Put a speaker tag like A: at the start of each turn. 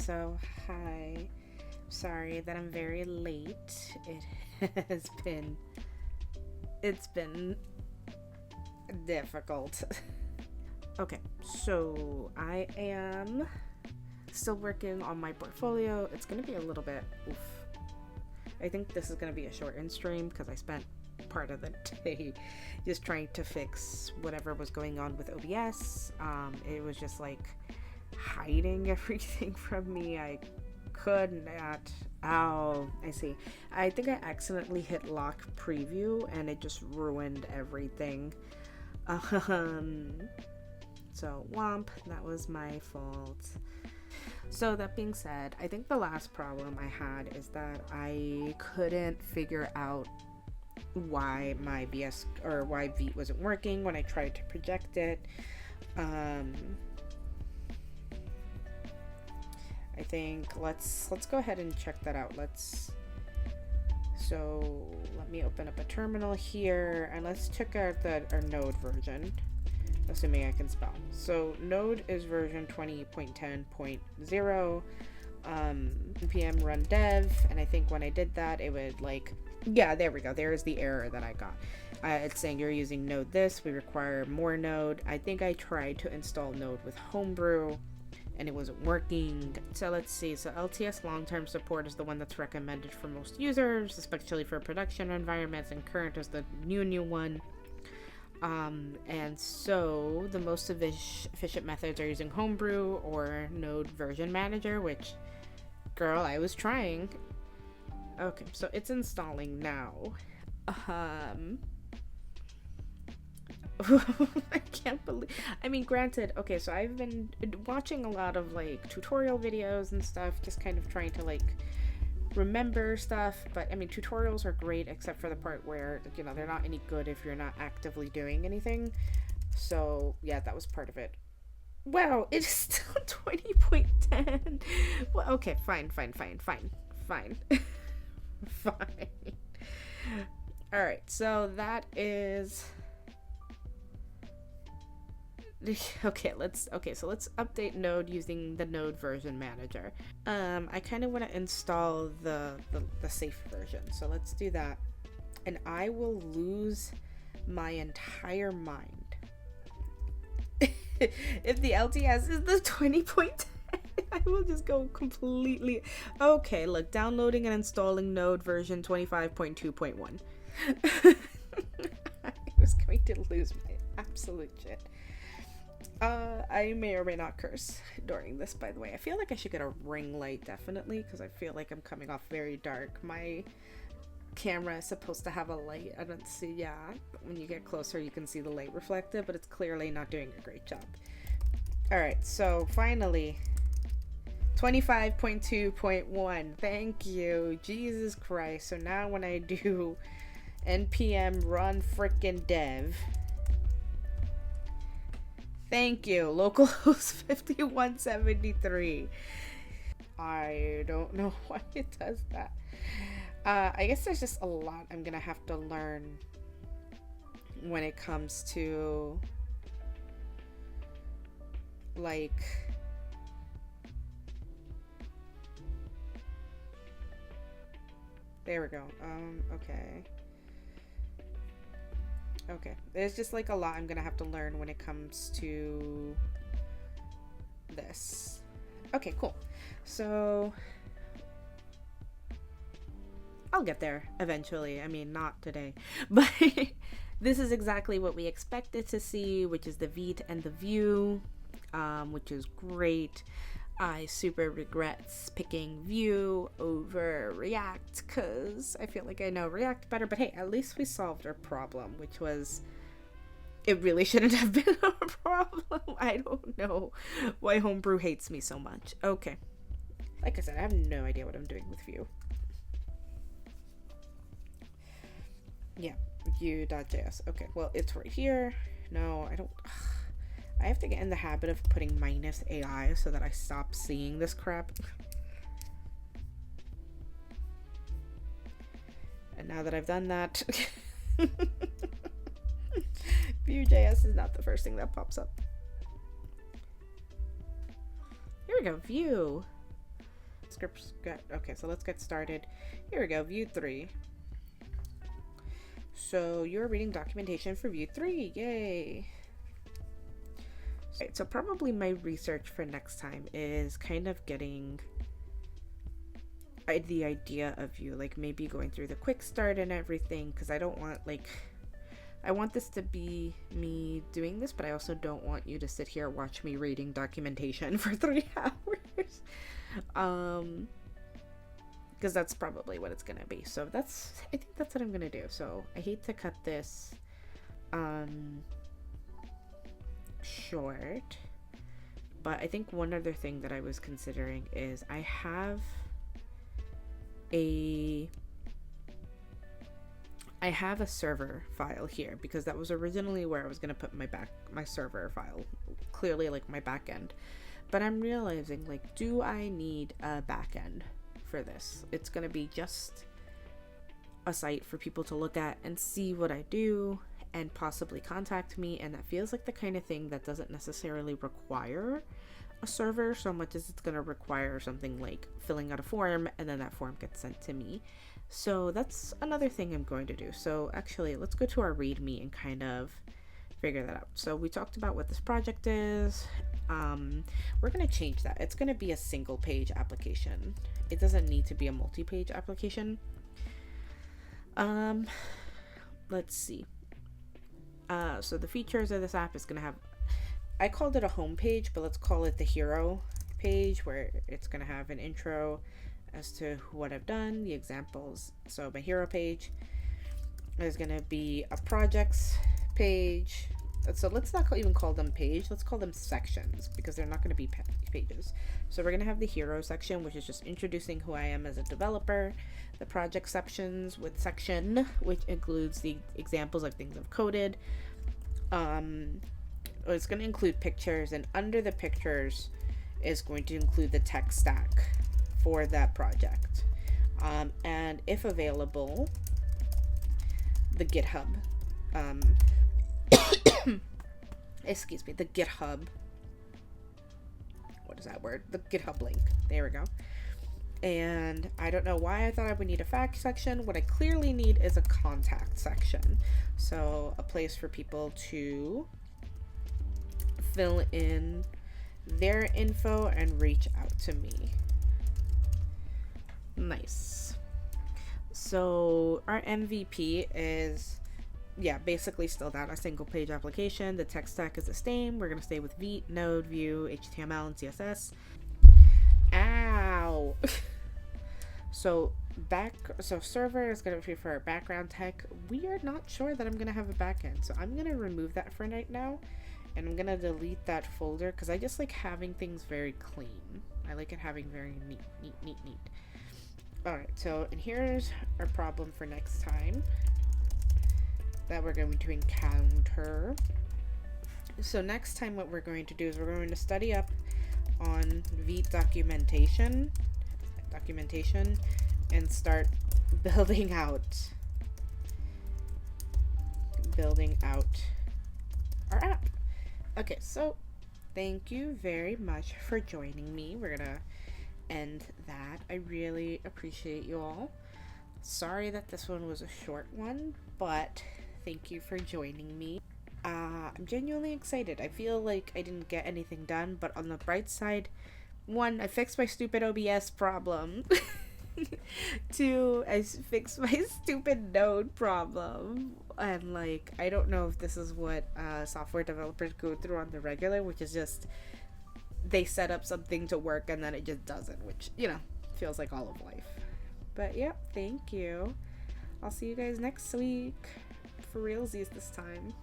A: So, hi. Sorry that I'm very late. It's been difficult. Okay, so I am still working on my portfolio. It's gonna be a little bit oof. I think this is gonna be a shortened stream because I spent part of the day just trying to fix whatever was going on with OBS. It was just like hiding everything from me. I could not. Oh, I see. I think I accidentally hit lock preview and it just ruined everything. So womp, that was my fault. So that being said, I think the last problem I had is that I couldn't figure out why my VS or why Vite wasn't working when I tried to project it. I think let's go ahead and check that out. So let me open up a terminal here and let's check out our Node version, assuming I can spell. So Node is version 20.10.0, npm run dev, and I think when I did that it would yeah, there we go. There's the error that I got. It's saying you're using Node this, we require more Node. I think I tried to install Node with Homebrew and it wasn't working. So let's see. So LTS long-term support is the one that's recommended for most users, especially for production environments, and current is the new one. And so the most efficient methods are using Homebrew or Node version manager, which, girl, I was trying. Okay, so it's installing now. I can't believe, I mean, granted, okay, so I've been watching a lot of tutorial videos and stuff, just kind of trying to remember stuff, but I mean, tutorials are great except for the part where, they're not any good if you're not actively doing anything. So yeah, that was part of it. Wow, it's still 20.10. Well, okay, fine. Fine. Alright, so that is so let's update Node using the Node version manager. I kind of want to install the safe version, so let's do that, and I will lose my entire mind if the LTS is the 20.10. I will just go completely. Okay, look, downloading and installing Node version 25.2.1. I was going to lose my absolute shit. I may or may not curse during this, by the way. I feel like I should get a ring light, definitely, because I feel like I'm coming off very dark. My camera is supposed to have a light. I don't see, yeah, when you get closer you can see the light reflected, but it's clearly not doing a great job. Alright, so finally, 25.2.1. Thank you. Jesus Christ. So now when I do npm run frickin' dev, thank you, localhost 5173. I don't know why it does that. I guess there's just a lot I'm gonna have to learn when it comes to there we go. Okay, there's just a lot I'm gonna have to learn when it comes to this. Okay, cool. So I'll get there eventually. I mean, not today, but this is exactly what we expected to see, which is the Vite and the Vue, which is great. I super regret picking Vue over React because I feel like I know React better, but hey, at least we solved our problem, which was, it really shouldn't have been a problem. I don't know why Homebrew hates me so much. Okay. Like I said, I have no idea what I'm doing with Vue. Yeah, Vue.js. Okay, well, it's right here. No, I don't. I have to get in the habit of putting -AI so that I stop seeing this crap. And now that I've done that, Vue.js is not the first thing that pops up. Here we go, Vue. Scripts get okay, so let's get started. Here we go, Vue 3. So you're reading documentation for Vue 3, yay! Right, so probably my research for next time is kind of getting the idea of Vue, like maybe going through the quick start and everything, because I don't want, like, I want this to be me doing this, but I also don't want you to sit here watch me reading documentation for 3 hours. Because that's probably what it's gonna be. So I think that's what I'm gonna do. So I hate to cut this short, but I think one other thing that I was considering is I have a server file here, because that was originally where I was going to put my server file, clearly like my backend. But I'm realizing, like, do I need a backend for this? It's going to be just a site for people to look at and see what I do and possibly contact me, and that feels like the kind of thing that doesn't necessarily require a server so much as it's going to require something like filling out a form, and then that form gets sent to me. So that's another thing I'm going to do. So actually, let's go to our README and kind of figure that out. So we talked about what this project is. We're going to change that. It's going to be a single page application. It doesn't need to be a multi-page application. Let's see. So the features of this app is going to have, I called it a home page, but let's call it the hero page, where it's going to have an intro as to what I've done, the examples. So my hero page is going to be a projects page. So let's not even call them page, let's call them sections, because they're not going to be pages. So we're going to have the hero section, which is just introducing who I am as a developer. The project sections with section, which includes the examples of things I've coded. It's going to include pictures, and under the pictures is going to include the tech stack for that project. And if available, the GitHub. Excuse me, the GitHub. What is that word? The GitHub link. There we go. And I don't know why I thought I would need a fact section. What I clearly need is a contact section. So a place for people to fill in their info and reach out to me. Nice. So our MVP is, yeah, basically still that, a single page application. The tech stack is the same. We're going to stay with Vue, Node, Vue, HTML, and CSS. Ow. So server is going to be for our background tech. We are not sure that I'm going to have a backend, so I'm going to remove that for right now, and I'm going to delete that folder, because I just like having things very clean. I like it having very neat. Alright, so, and here's our problem for next time that we're going to encounter. So next time what we're going to do is we're going to study up on Vue documentation and start building out our app. Okay, so thank you very much for joining me. We're gonna end that. I really appreciate you all. Sorry that this one was a short one, but thank you for joining me. I'm genuinely excited. I feel like I didn't get anything done, but on the bright side, 1, I fixed my stupid OBS problem. 2, I fixed my stupid Node problem. And like, I don't know if this is what software developers go through on the regular, which is just they set up something to work and then it just doesn't, which, you know, feels like all of life. But yeah, thank you. I'll see you guys next week. For realsies this time.